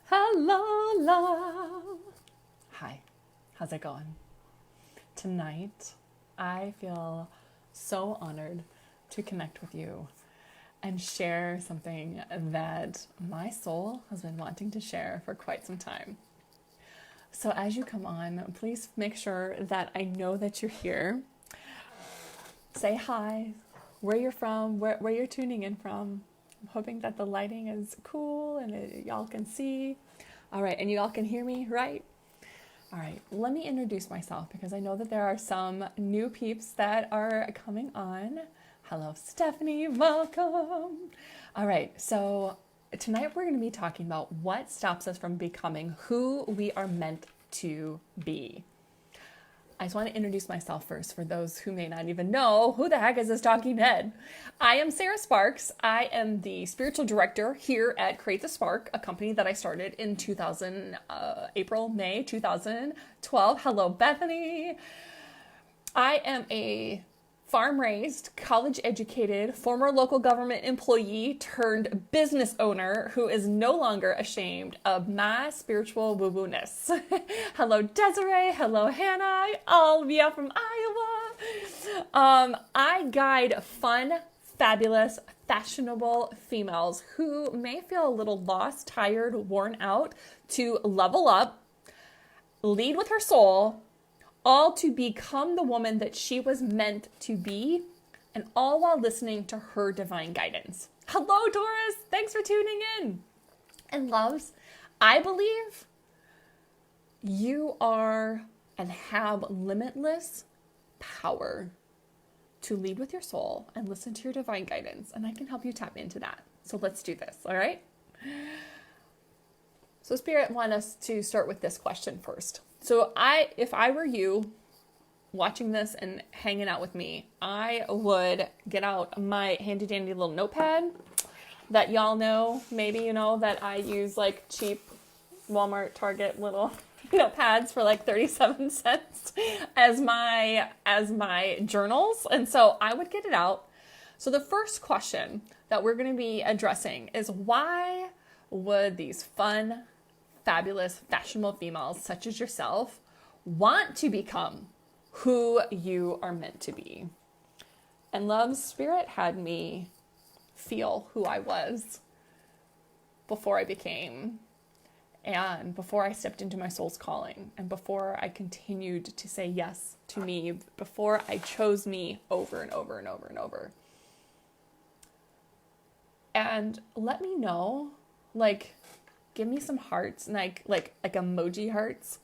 Hello, love. Hi, how's it going? Tonight, I feel so honored to connect with you and share something that my soul has been wanting to share for quite some time. So as you come on, please make sure that I know that you're here. Say hi, where you're from, where you're tuning in from. I'm hoping that the lighting is cool and y'all can see. All right, and you all can hear me, right? All right, let me introduce myself because I know that there are some new peeps that are coming on. Hello, Stephanie, welcome. All right, so tonight we're going to be talking about what stops us from becoming who we are meant to be. I just want to introduce myself first for those who may not even know who the heck is this talking head. I am Sarah Sparks. I am the spiritual director here at Create the Spark, a company that I started in May 2012. Hello, Bethany. I am a farm-raised, college-educated, former local government employee turned business owner who is no longer ashamed of my spiritual woo-woo-ness. Hello, Desiree. Hello, Hannah. All of you from Iowa. I guide fun, fabulous, fashionable females who may feel a little lost, tired, worn out to level up, lead with her soul, all to become the woman that she was meant to be, and all while listening to her divine guidance. Hello, Doris. Thanks for tuning in. And loves, I believe you are and have limitless power to lead with your soul and listen to your divine guidance, and I can help you tap into that. So let's do this, all right? So Spirit want us to start with this question first. So if I were you watching this and hanging out with me, I would get out my handy dandy little notepad that y'all know, maybe you know that I use like cheap Walmart, Target little notepads for like 37 cents as my journals. And so I would get it out. So the first question that we're going to be addressing is, why would these fun, fabulous, fashionable females such as yourself want to become who you are meant to be? And Love's Spirit had me feel who I was before I became, and before I stepped into my soul's calling, and before I continued to say yes to me, before I chose me over and over and over and over. And let me know, give me some hearts, like emoji hearts,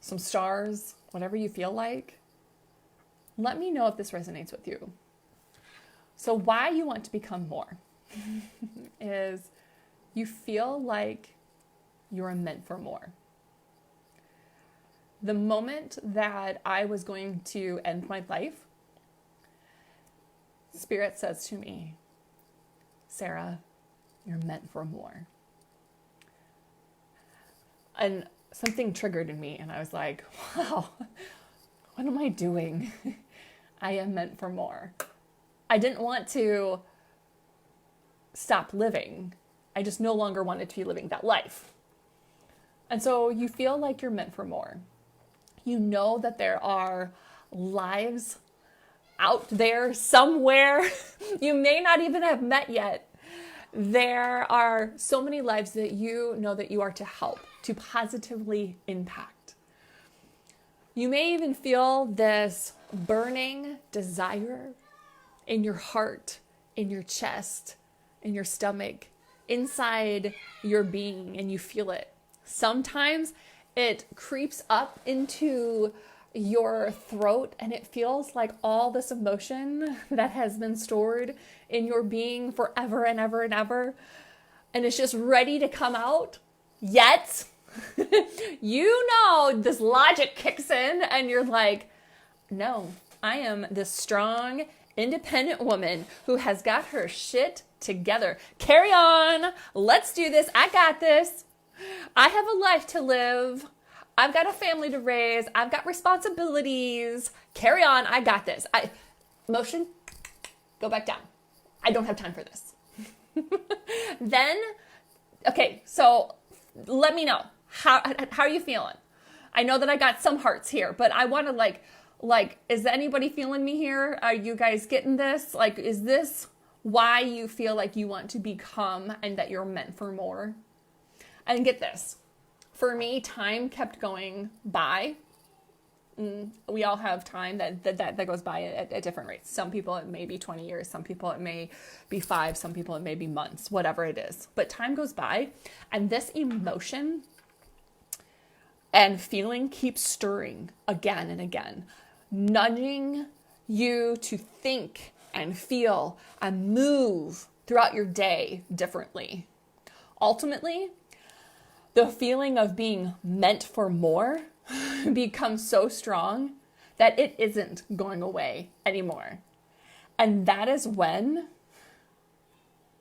some stars, whatever you feel like. Let me know if this resonates with you. So why you want to become more is you feel like you're meant for more. The moment that I was going to end my life, Spirit says to me, Sarah, you're meant for more. And something triggered in me, and I was like, wow, what am I doing? I am meant for more. I didn't want to stop living. I just no longer wanted to be living that life. And so you feel like you're meant for more. You know that there are lives out there somewhere you may not even have met yet. There are so many lives that you know that you are to help, to positively impact. You may even feel this burning desire in your heart, in your chest, in your stomach, inside your being, and you feel it. Sometimes it creeps up into your throat and it feels like all this emotion that has been stored in your being forever and ever and ever, and it's just ready to come out. Yet, you know, this logic kicks in and you're like, no, I am this strong, independent woman who has got her shit together. Carry on. Let's do this. I got this. I have a life to live. I've got a family to raise. I've got responsibilities. Carry on. I got this. Motion, go back down. I don't have time for this. Then, okay, so let me know. How are you feeling? I know that I got some hearts here, but I want to like, is anybody feeling me here? Are you guys getting this? Like, is this why you feel like you want to become and that you're meant for more? And get this. For me, time kept going by. We all have time that goes by at different rates. Some people it may be 20 years, some people it may be 5, some people it may be months, whatever it is. But time goes by, and this emotion and feeling keeps stirring again and again, nudging you to think and feel and move throughout your day differently. Ultimately, the feeling of being meant for more becomes so strong that it isn't going away anymore. And that is when,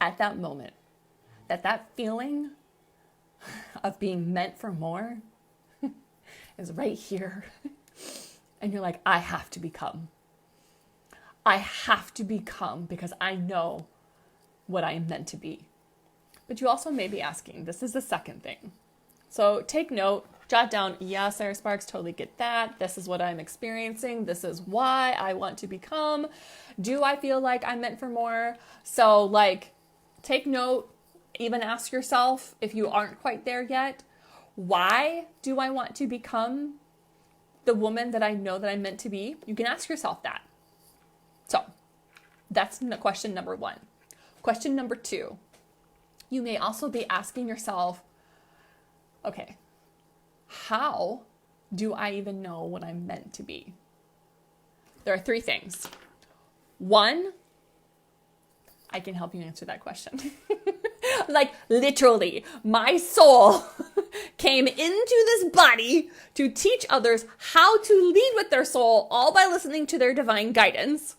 at that moment, that feeling of being meant for more is right here. And you're like, I have to become. I have to become because I know what I am meant to be. But you also may be asking, this is the second thing. So take note, jot down, yeah, Sarah Sparks, totally get that. This is what I'm experiencing. This is why I want to become. Do I feel like I'm meant for more? So like, take note, even ask yourself if you aren't quite there yet, why do I want to become the woman that I know that I'm meant to be? You can ask yourself that. So that's question number 1. Question number 2, you may also be asking yourself, okay, how do I even know what I'm meant to be? There are 3 things. 1, I can help you answer that question. Like literally, my soul came into this body to teach others how to lead with their soul, all by listening to their divine guidance.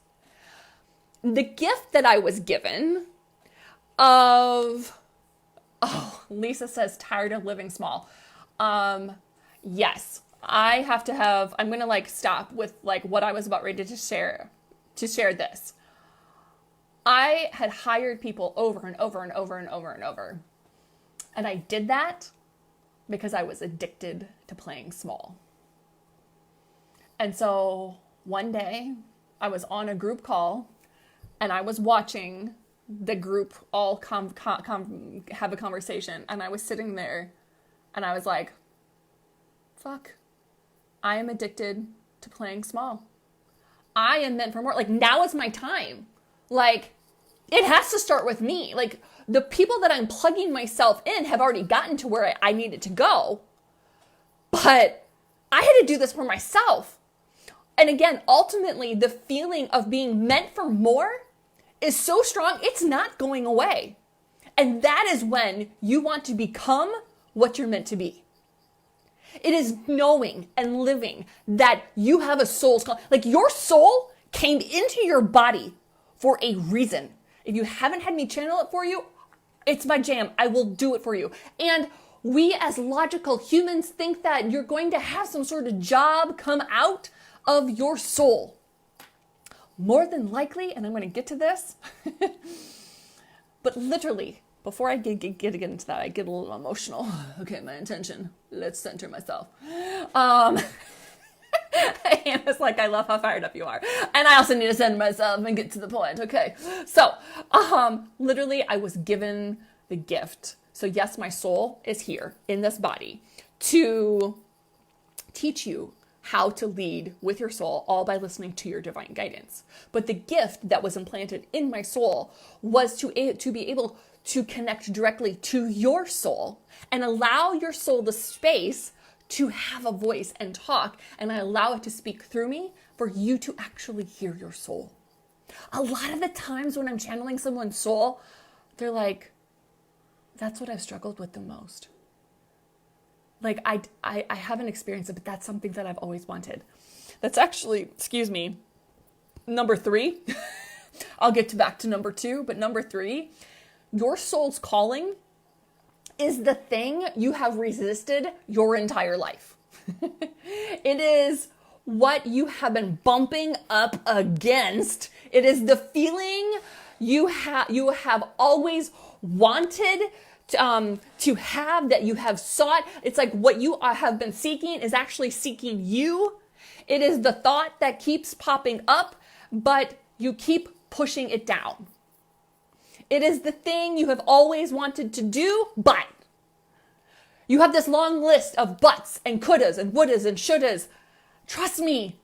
The gift that I was given of, Lisa says, tired of living small. Yes, I'm going to stop with what I was about ready to share this. I had hired people over and over and over and over and over. And I did that because I was addicted to playing small. And so one day I was on a group call and I was watching the group all have a conversation. And I was sitting there and I was like, fuck, I am addicted to playing small. I am meant for more. Now is my time. It has to start with me. The people that I'm plugging myself in have already gotten to where I needed to go. But I had to do this for myself. And again, ultimately, the feeling of being meant for more is so strong, it's not going away. And that is when you want to become what you're meant to be. It is knowing and living that you have a soul's call. Your soul came into your body for a reason. If you haven't had me channel it for you, it's my jam. I will do it for you. And we as logical humans think that you're going to have some sort of job come out of your soul. More than likely, and I'm going to get to this, but literally, before I get into that, I get a little emotional. Okay, my intention. Let's center myself. Hannah's like, I love how fired up you are. And I also need to center myself and get to the point. Okay. So, literally, I was given the gift. So yes, my soul is here in this body to teach you how to lead with your soul, all by listening to your divine guidance. But the gift that was implanted in my soul was to be able to connect directly to your soul and allow your soul the space to have a voice and talk, and I allow it to speak through me for you to actually hear your soul. A lot of the times when I'm channeling someone's soul, they're like, that's what I've struggled with the most. I haven't experienced it, but that's something that I've always wanted. That's actually, number 3. I'll get back to number 2, but number 3, your soul's calling is the thing you have resisted your entire life. It is what you have been bumping up against. It is the feeling you have always wanted to have, that you have sought. It's like what you have been seeking is actually seeking you. It is the thought that keeps popping up, but you keep pushing it down. It is the thing you have always wanted to do, but you have this long list of buts and couldas and wouldas and shouldas. Trust me,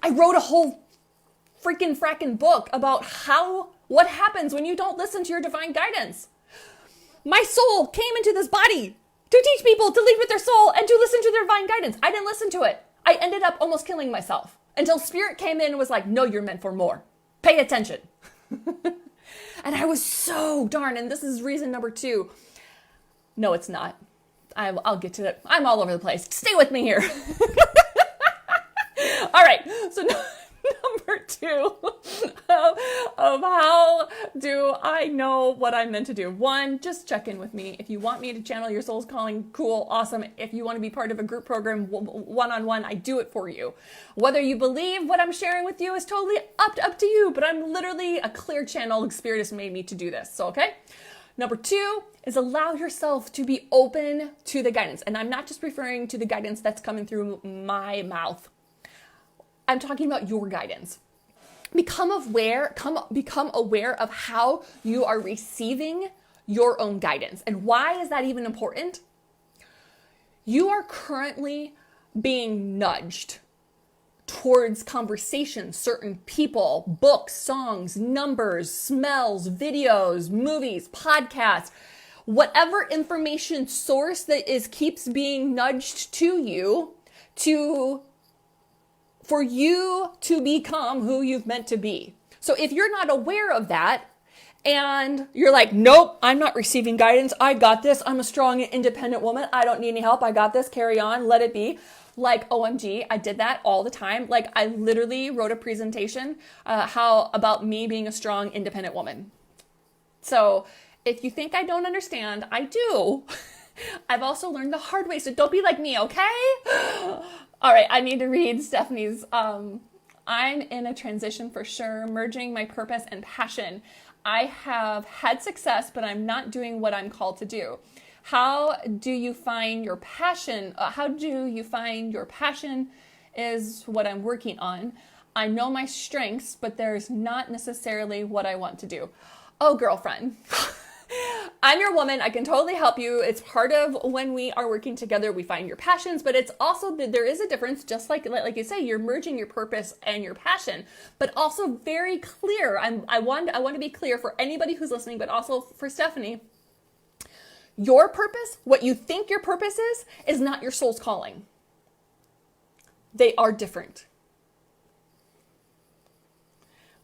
I wrote a whole freaking fracking book about what happens when you don't listen to your divine guidance. My soul came into this body to teach people to lead with their soul and to listen to their divine guidance. I didn't listen to it. I ended up almost killing myself until Spirit came in and was like, no, you're meant for more. Pay attention. And I was so darn, and this is reason number 2. No, it's not. I'll get to it. I'm all over the place. Stay with me here. All right. So number 2 of how do I know what I'm meant to do? 1, just check in with me. If you want me to channel your soul's calling, cool, awesome. If you want to be part of a group program, one-on-one, I do it for you. Whether you believe what I'm sharing with you is totally up to you, but I'm literally a clear channel. Spirit has made me to do this. So, okay. Number 2 is allow yourself to be open to the guidance. And I'm not just referring to the guidance that's coming through my mouth. I'm talking about your guidance. Become aware of how you are receiving your own guidance. And why is that even important? You are currently being nudged towards conversations, certain people, books, songs, numbers, smells, videos, movies, podcasts, whatever information source that keeps being nudged to you for you to become who you've meant to be. So if you're not aware of that and you're like, nope, I'm not receiving guidance. I got this. I'm a strong, independent woman. I don't need any help. I got this. Carry on. Let it be. Like, OMG, I did that all the time. Like, I literally wrote a presentation about me being a strong, independent woman. So if you think I don't understand, I do. I've also learned the hard way. So don't be like me, okay? All right, I need to read Stephanie's. I'm in a transition for sure, merging my purpose and passion. I have had success, but I'm not doing what I'm called to do. How do you find your passion? Is what I'm working on. I know my strengths, but there's not necessarily what I want to do. Oh, girlfriend. I'm your woman. I can totally help you. It's part of when we are working together, we find your passions, but it's also that there is a difference, just like you say, you're merging your purpose and your passion, but also very clear. I want to be clear for anybody who's listening, but also for Stephanie. Your purpose, what you think your purpose is not your soul's calling. They are different.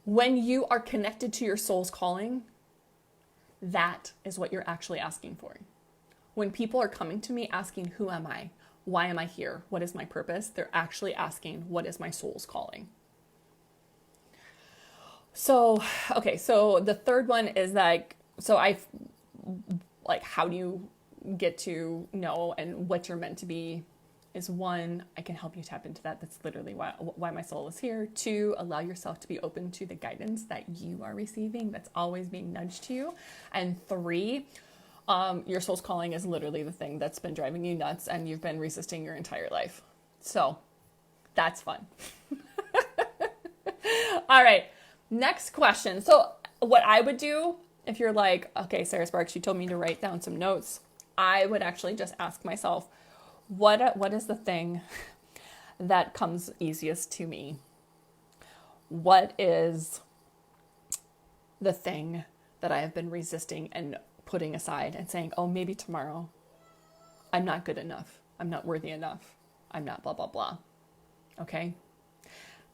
When you are connected to your soul's calling, that is what you're actually asking for. When people are coming to me asking, who am I? Why am I here? What is my purpose? They're actually asking, what is my soul's calling? So, okay, so the third one is how do you get to know and what you're meant to be? Is 1, I can help you tap into that. That's literally why my soul is here. 2, allow yourself to be open to the guidance that you are receiving that's always being nudged to you. And 3, your soul's calling is literally the thing that's been driving you nuts and you've been resisting your entire life. So that's fun. All right, next question. So what I would do if you're like, okay, Sarah Sparks, you told me to write down some notes, I would actually just ask myself, what is the thing that comes easiest to me? What is the thing that I have been resisting and putting aside and saying, oh, maybe tomorrow I'm not good enough. I'm not worthy enough. I'm not blah, blah, blah. Okay.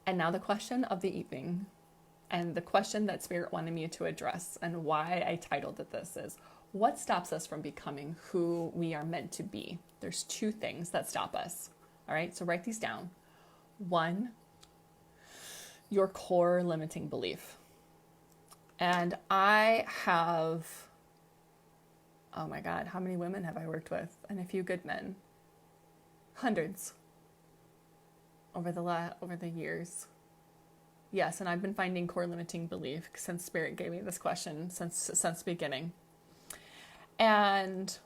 And now the question of the evening, and the question that Spirit wanted me to address and why I titled it this is, what stops us from becoming who we are meant to be? There's 2 things that stop us. All right, so write these down. 1, your core limiting belief. And I have, oh my God, how many women have I worked with? And a few good men. Hundreds over the years. Yes, and I've been finding core limiting belief since Spirit gave me this question since the beginning. And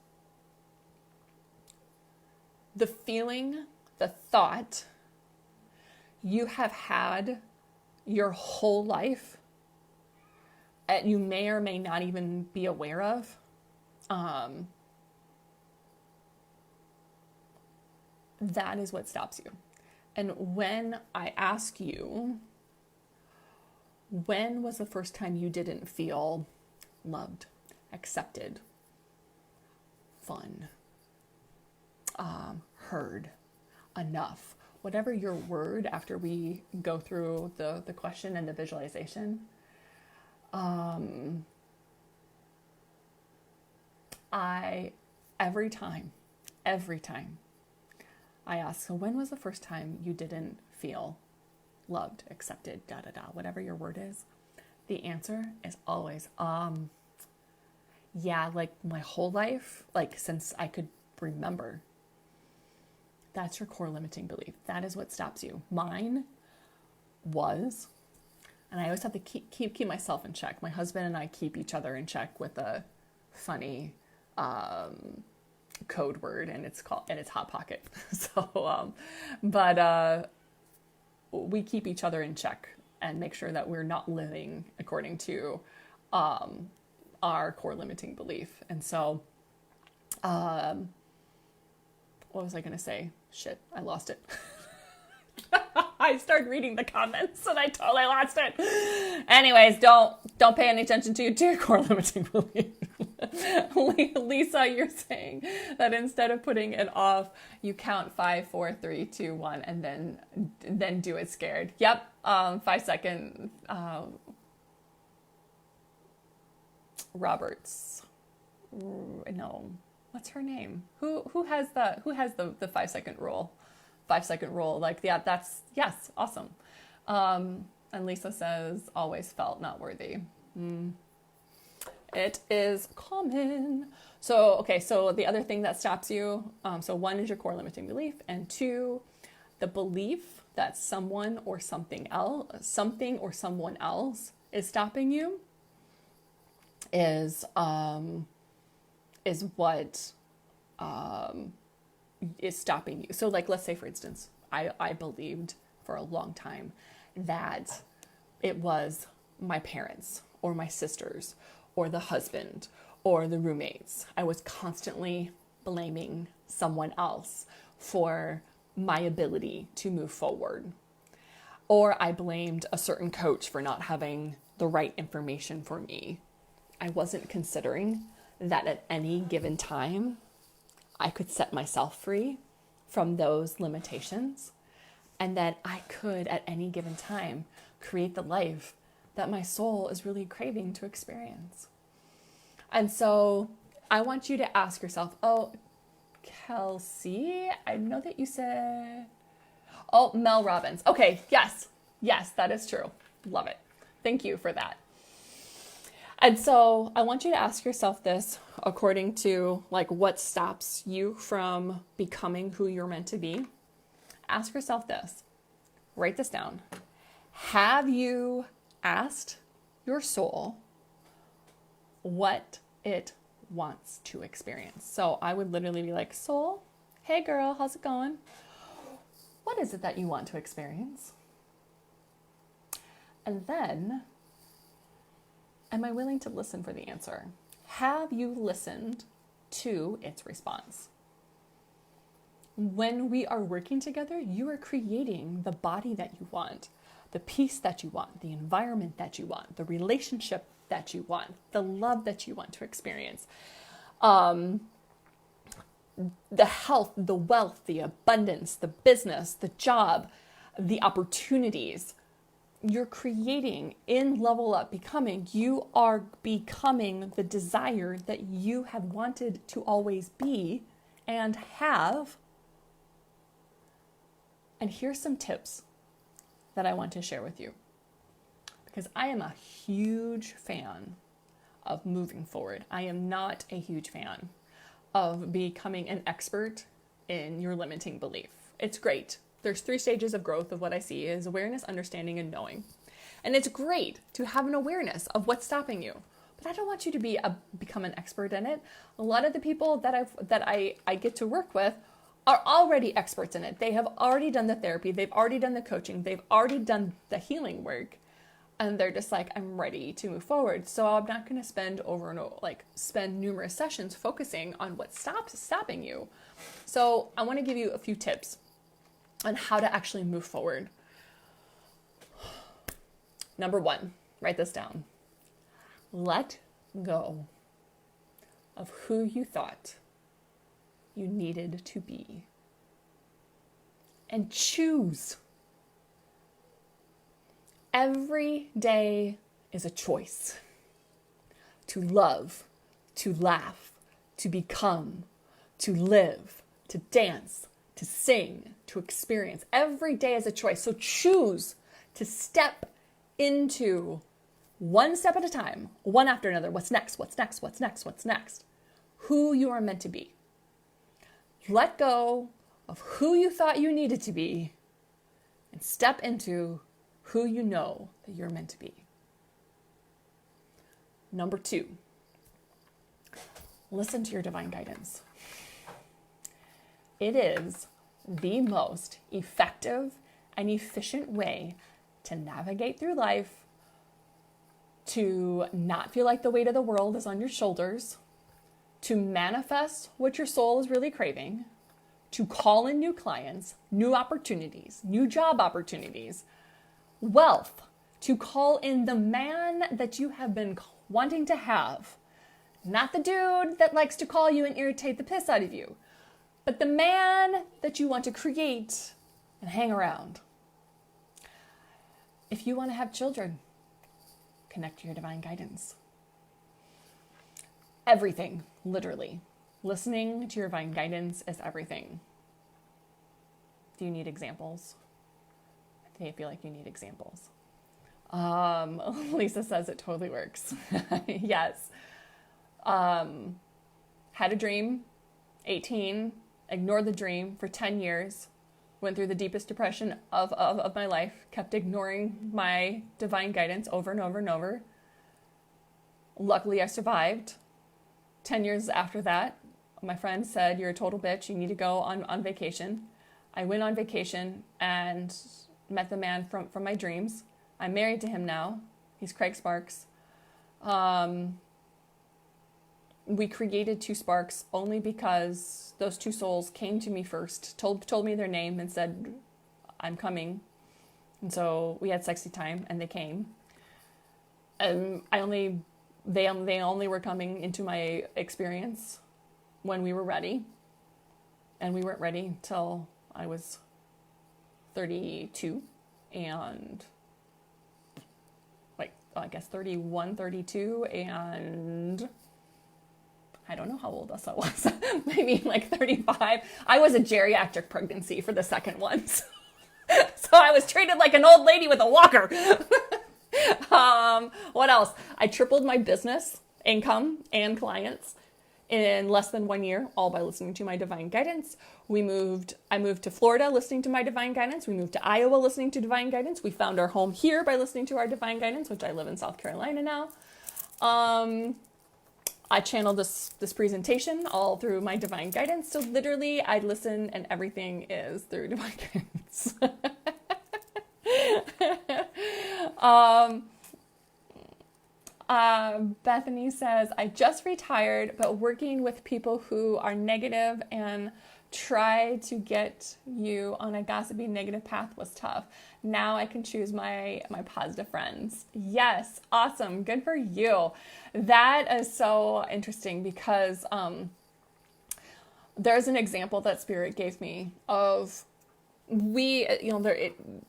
the feeling, the thought you have had your whole life, and you may or may not even be aware of, that is what stops you. And when I ask you, when was the first time you didn't feel loved, accepted, fun, heard, enough, whatever your word after we go through the question and the visualization, every time I ask, so when was the first time you didn't feel loved, accepted, whatever your word is, the answer is always, yeah, like my whole life, like since I could remember. That's your core limiting belief. That is what stops you. Mine was, and I always have to keep myself in check. My husband and I keep each other in check with a funny code word, and it's Hot Pocket. So, but we keep each other in check and make sure that we're not living according to our core limiting belief. And so, what was I going to say? Shit, I lost it. I started reading the comments and I totally lost it. Anyways, don't pay any attention to your core limiting belief. Lisa, you're saying that instead of putting it off, you count 5, 4, 3, 2, 1, and then do it scared. Yep. 5 seconds. Roberts. No. What's her name? Who has the 5 second rule? 5 second rule. Like, yeah, that's, yes, awesome. And Lisa says, always felt not worthy. It is common. So, okay, so the other thing that stops you, so 1 is your core limiting belief, and 2, the belief that someone or something or someone else is stopping you is what is stopping you. So like, let's say for instance, I believed for a long time that it was my parents or my sisters or the husband or the roommates. I was constantly blaming someone else for my ability to move forward. Or I blamed a certain coach for not having the right information for me. I wasn't considering that at any given time, I could set myself free from those limitations, and that I could at any given time create the life that my soul is really craving to experience. And so I want you to ask yourself, oh, Kelsey, I know that you said, oh, Mel Robbins. Okay, yes, that is true. Love it. Thank you for that. And so I want you to ask yourself this according to like what stops you from becoming who you're meant to be. Ask yourself this. Write this down. Have you asked your soul what it wants to experience? So I would literally be like, soul, hey girl, how's it going? What is it that you want to experience? And then, am I willing to listen for the answer? Have you listened to its response? When we are working together, you are creating the body that you want, the peace that you want, the environment that you want, the relationship that you want, the love that you want to experience, the health, the wealth, the abundance, the business, the job, the opportunities. You're creating in Level Up Becoming, you are becoming the desire that you have wanted to always be and have. And here's some tips that I want to share with you, because I am a huge fan of moving forward. I am not a huge fan of becoming an expert in your limiting belief. It's great. There's 3 stages of growth of what I see is awareness, understanding, and knowing. And it's great to have an awareness of what's stopping you. But I don't want you to become an expert in it. A lot of the people that I get to work with are already experts in it. They have already done the therapy. They've already done the coaching. They've already done the healing work. And they're just like, I'm ready to move forward. So I'm not going to spend numerous sessions focusing on what stopping you. So I want to give you a few tips on how to actually move forward. Number 1, write this down. Let go of who you thought you needed to be. And choose. Every day is a choice to love, to laugh, to become, to live, to dance, to sing, to experience. Every day is a choice. So choose to step into one step at a time, one after another. What's next? What's next? What's next? What's next? Who you are meant to be. Let go of who you thought you needed to be and step into who you know that you're meant to be. Number 2, listen to your divine guidance. It is the most effective and efficient way to navigate through life, to not feel like the weight of the world is on your shoulders, to manifest what your soul is really craving, to call in new clients, new opportunities, new job opportunities, wealth, to call in the man that you have been wanting to have. Not the dude that likes to call you and irritate the piss out of you, but the man that you want to create and hang around. If you want to have children, connect to your divine guidance. Everything, literally. Listening to your divine guidance is everything. Do you need examples? I feel like you need examples. Lisa says it totally works. Yes. Had a dream, 18, ignored the dream for 10 years, went through the deepest depression of my life, kept ignoring my divine guidance over and over and over. Luckily, I survived. 10 years after that, my friend said, "You're a total bitch. You need to go on vacation." I went on vacation and met the man from my dreams. I'm married to him now. He's Craig Sparks. We created 2 Sparks only because those 2 souls came to me first, told me their name and said, "I'm coming." And so we had sexy time and they came. And they only were coming into my experience when we were ready. And we weren't ready till I was 32 and I guess 31, 32, and I don't know how old else I was. Maybe 35. I was a geriatric pregnancy for the second one. So I was treated like an old lady with a walker. What else? I tripled my business income and clients in less than 1 year, all by listening to my divine guidance. I moved to Florida listening to my divine guidance. We moved to Iowa listening to divine guidance. We found our home here by listening to our divine guidance, which I live in South Carolina now. I channeled this presentation all through my divine guidance. So literally I listen and everything is through divine guidance. Bethany says, "I just retired, but working with people who are negative and try to get you on a gossipy negative path was tough. Now I can choose my positive friends." Yes. Awesome. Good for you. That is so interesting because, there's an example that Spirit gave me of you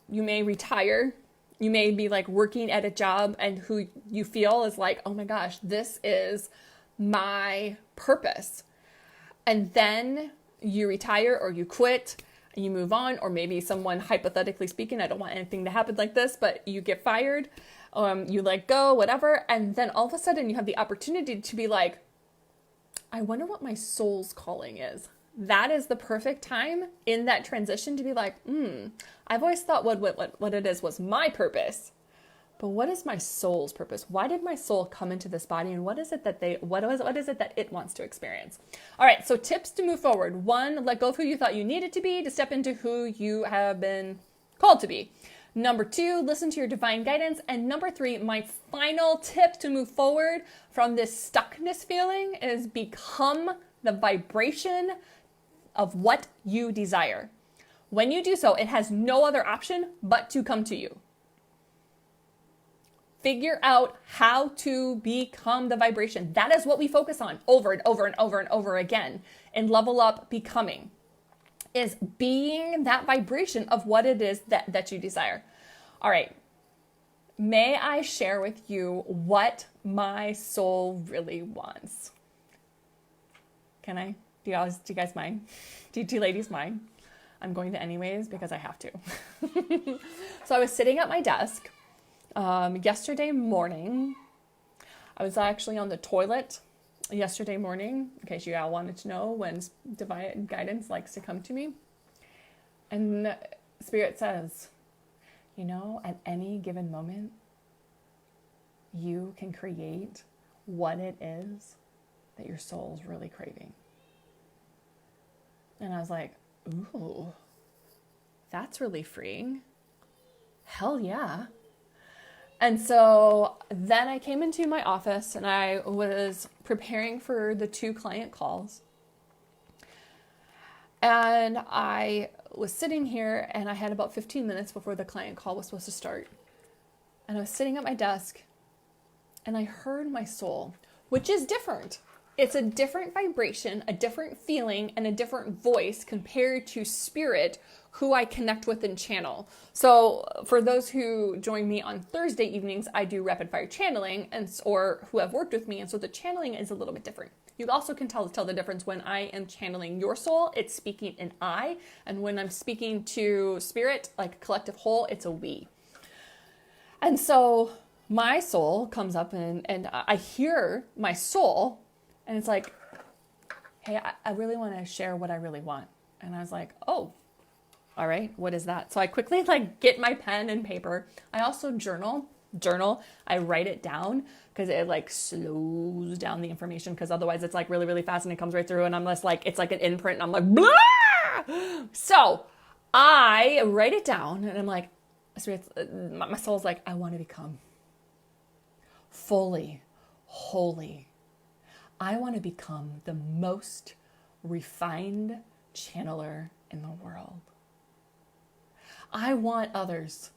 may retire. You may be working at a job and who you feel is oh my gosh, this is my purpose. And then you retire or you quit and you move on, or maybe someone, hypothetically speaking, I don't want anything to happen like this, but you get fired, you let go, whatever. And then all of a sudden you have the opportunity to be I wonder what my soul's calling is. That is the perfect time in that transition to be I've always thought what it is was my purpose, but what is my soul's purpose? Why did my soul come into this body, and what is it that it wants to experience? All right, so tips to move forward. 1, let go of who you thought you needed to be to step into who you have been called to be. Number 2, listen to your divine guidance. And number 3, my final tip to move forward from this stuckness feeling is become the vibration of what you desire. When you do so, it has no other option but to come to you. Figure out how to become the vibration. That is what we focus on over and over and over and over again in Level Up Becoming, is being that vibration of what it is that you desire. All right. May I share with you what my soul really wants? Can I? Do you guys mind? Do you ladies mind? I'm going to anyways because I have to. So I was sitting at my desk yesterday morning. I was actually on the toilet yesterday morning, in case you all wanted to know when divine guidance likes to come to me. And Spirit says, at any given moment, you can create what it is that your soul's really craving. And I was like, ooh, that's really freeing. Hell yeah. And so then I came into my office and I was preparing for the 2 client calls. And I was sitting here and I had about 15 minutes before the client call was supposed to start. And I was sitting at my desk and I heard my soul, which is different. It's a different vibration, a different feeling, and a different voice compared to Spirit, who I connect with and channel. So for those who join me on Thursday evenings, I do rapid fire channeling, or who have worked with me. And so the channeling is a little bit different. You also can tell the difference when I am channeling your soul, it's speaking in I. And when I'm speaking to Spirit, like a collective whole, it's a we. And so my soul comes up and I hear my soul. And it's like, hey, I really want to share what I really want. And I was like, oh, all right, what is that? So I quickly get my pen and paper. I also journal. I write it down because it slows down the information, because otherwise it's really, really fast and it comes right through. And I'm just it's like an imprint and I'm like, blah! So I write it down and I'm like, my soul's like, I want to become fully holy. I want to become the most refined channeler in the world. I want others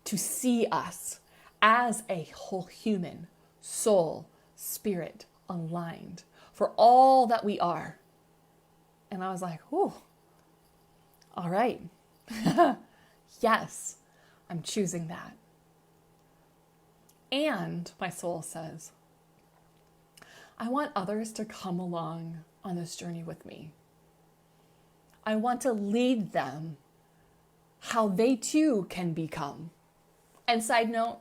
to see us as a whole human, soul, spirit, aligned for all that we are. And I was like, ooh, all right. Yes, I'm choosing that. And my soul says, I want others to come along on this journey with me. I want to lead them how they too can become. And side note,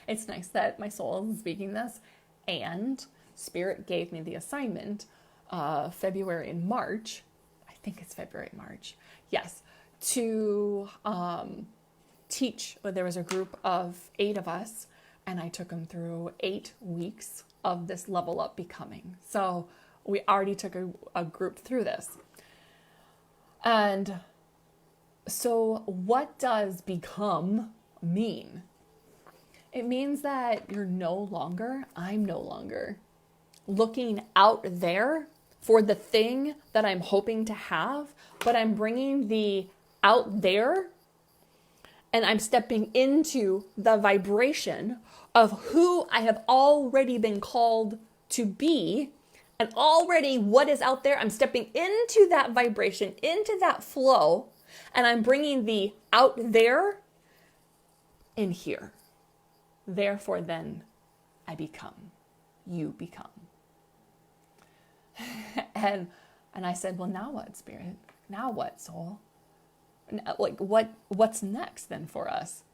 it's nice that my soul is speaking this, and Spirit gave me the assignment February and March. I think it's February and March. Yes, to teach. There was a group of 8 of us, and I took them through 8 weeks of this Level Up Becoming. So we already took a group through this. And so what does become mean? It means that I'm no longer looking out there for the thing that I'm hoping to have, but I'm bringing the out there and I'm stepping into the vibration of who I have already been called to be. And already what is out there, I'm stepping into that vibration, into that flow, and I'm bringing the out there in here. Therefore, then I become. You become. And I said, well, now what, Spirit? Now what, soul? What's next then for us?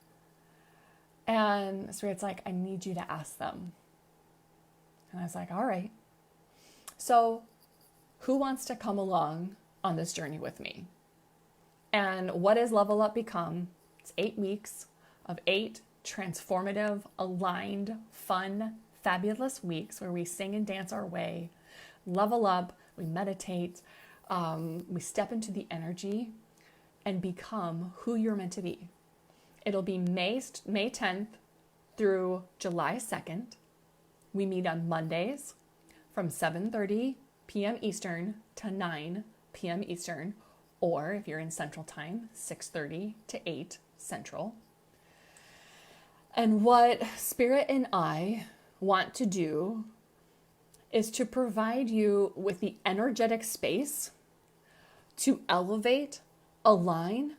And Spirit's like, I need you to ask them. And I was like, all right. So who wants to come along on this journey with me? And what is Level Up Become? It's 8 weeks of 8 transformative, aligned, fun, fabulous weeks where we sing and dance our way, level up, we meditate, we step into the energy and become who you're meant to be. It'll be May 10th through July 2nd. We meet on Mondays from 7:30 p.m. Eastern to 9 p.m. Eastern, or if you're in Central Time, 6:30 to 8 Central. And what Spirit and I want to do is to provide you with the energetic space to elevate, align,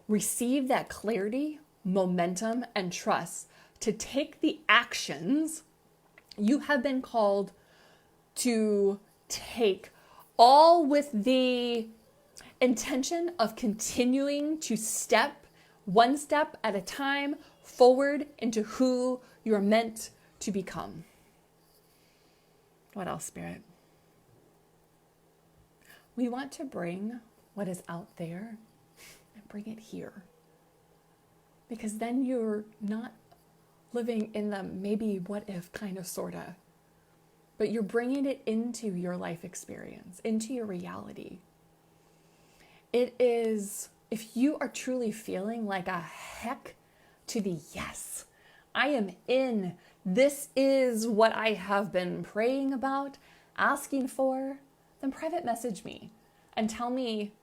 receive that clarity, momentum, and trust to take the actions you have been called to take, all with the intention of continuing to step one step at a time forward into who you're meant to become. What else, Spirit? We want to bring what is out there and bring it here. Because then you're not living in the maybe, what if, kind of, sorta. But you're bringing it into your life experience, into your reality. It is, if you are truly feeling like a heck to the yes, I am in. This is what I have been praying about, asking for, then private message me and tell me,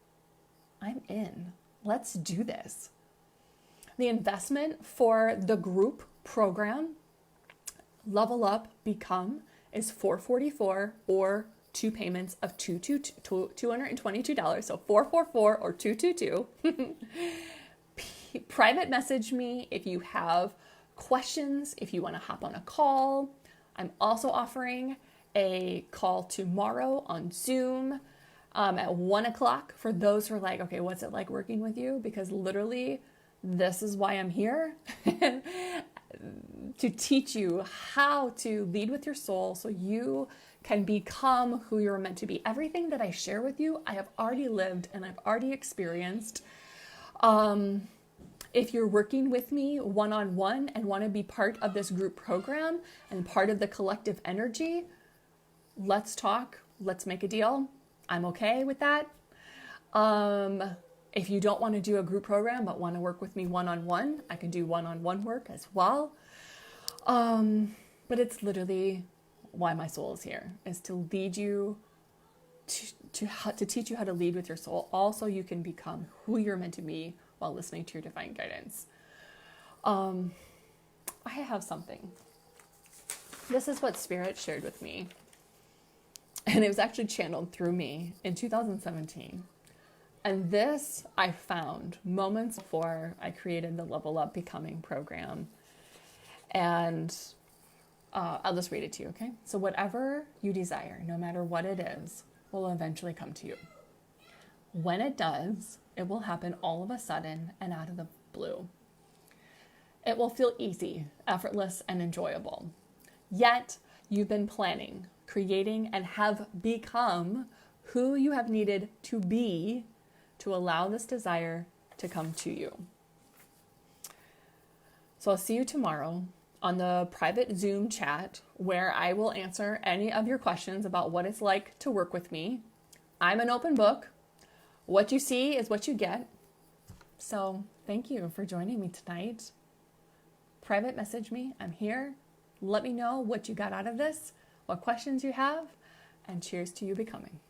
I'm in. Let's do this. The investment for the group program, Level Up, Become, is $444 or 2 payments of $222. So $444 or $222. Private message me if you have questions, if you want to hop on a call. I'm also offering a call tomorrow on Zoom at 1 o'clock for those who are like, okay, what's it like working with you? Because literally, this is why I'm here. To teach you how to lead with your soul so you can become who you're meant to be. Everything that I share with you, I have already lived and I've already experienced. If you're working with me one-on-one and want to be part of this group program and part of the collective energy, let's talk. Let's make a deal. I'm okay with that. If you don't want to do a group program but want to work with me one-on-one, I can do one-on-one work as well. But it's literally why my soul is here, is to lead you to teach you how to lead with your soul. Also, you can become who you're meant to be while listening to your divine guidance. I have something. This is what Spirit shared with me. And it was actually channeled through me in 2017. And this I found moments before I created the Level Up Becoming program. And I'll just read it to you, okay? So whatever you desire, no matter what it is, will eventually come to you. When it does, it will happen all of a sudden and out of the blue. It will feel easy, effortless, and enjoyable. Yet, you've been planning, creating, and have become who you have needed to be to allow this desire to come to you. So I'll see you tomorrow on the private Zoom chat where I will answer any of your questions about what it's like to work with me. I'm an open book. What you see is what you get. So thank you for joining me tonight. Private message me. I'm here. Let me know what you got out of this, what questions you have, and cheers to you becoming.